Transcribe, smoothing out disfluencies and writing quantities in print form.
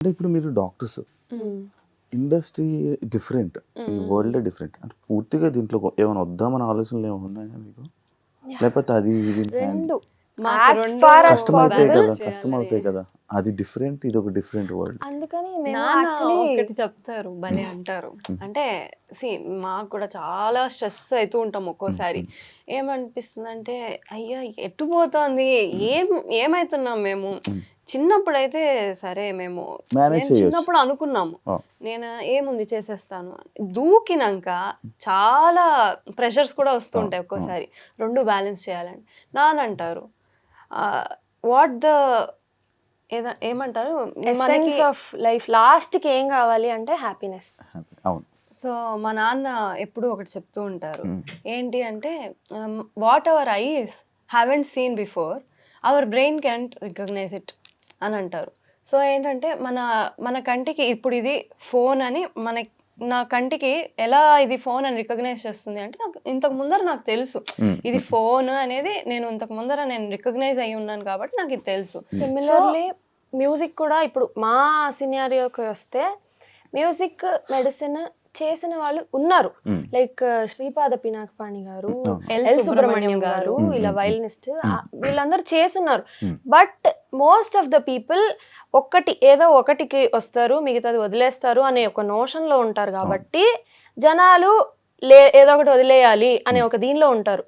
అంటే ఇప్పుడు మీరు డాక్టర్స్, ఇండస్ట్రీ డిఫరెంట్, ఈ వరల్డ్ డిఫరెంట్. అంటే పూర్తిగా దీంట్లో ఏమైనా వద్దామని ఆలోచనలు ఏమైనా ఉన్నాయా మీకు? లేకపోతే అది ఇది రెండు మాకు as రెండు far as కష్టం అవుతాయి possible. కదా, కష్టం అవుతాయి కదా. అది డిఫరెంట్, ఇది ఒక డిఫరెంట్ వరల్డ్. అందుకని మేము నాన్న యాక్చువల్లీ ఒకటి చెప్తారు, భలే అంటారు. అంటే మాకు కూడా చాలా స్ట్రెస్ అవుతూ ఉంటాం ఒక్కోసారి. ఏమనిపిస్తుంది అంటే అయ్యా ఎటు పోతోంది, ఏమైతున్నాం మేము. చిన్నప్పుడైతే సరే మేము మేనేజ్ నేను చేయొచ్చు. చిన్నప్పుడు అనుకున్నాము ఆ. నేను ఏముంది చేసేస్తాను అని. దూకినాక చాలా ప్రెషర్స్ కూడా వస్తూ ఉంటాయి ఒక్కోసారి. రెండు బ్యాలెన్స్ చేయాలని నాన్న అంటారు. వాట్ ద ఏమంటారు మనకి. ఎసెన్స్ ఆఫ్ లైఫ్ లాస్ట్ కి ఏం కావాలి అంటే హ్యాపీనెస్. అవును. సో మా నాన్న ఎప్పుడూ ఒకటి చెప్తూ ఉంటారు. ఏంటి అంటే what our eyes haven't seen before our brain can't recognise it అని అంటారు. సో ఏంటంటే మన కంటికి ఇప్పుడు ఇది ఫోన్ అని నా కంటికి ఎలా ఇది ఫోన్ అని రికగ్నైజ్ చేస్తుంది అంటే నాకు ఇంతకు ముందర నాకు తెలుసు ఇది ఫోన్ అనేది. నేను ఇంతకు ముందర నేను రికగ్నైజ్ అయ్యి ఉన్నాను కాబట్టి నాకు ఇది తెలుసు. సిమిలర్లీ మ్యూజిక్ కూడా ఇప్పుడు మా సినారియోకి వస్తే మ్యూజిక్ మెడిసిన్ చేసిన వాళ్ళు ఉన్నారు. లైక్ శ్రీపాద పినాకపాణి గారు, ఎల్ సుబ్రహ్మణ్యం గారు, ఇలా వైలినిస్ట్ వీళ్ళందరూ చేస్తున్నారు. But most of the people ఏదో ఒకటికి వస్తారు, మిగతాది వదిలేస్తారు అనే ఒక నోషన్ లో ఉంటారు. కాబట్టి జనాలు ఏదో ఒకటి వదిలేయాలి అనే ఒక దీనిలో ఉంటారు.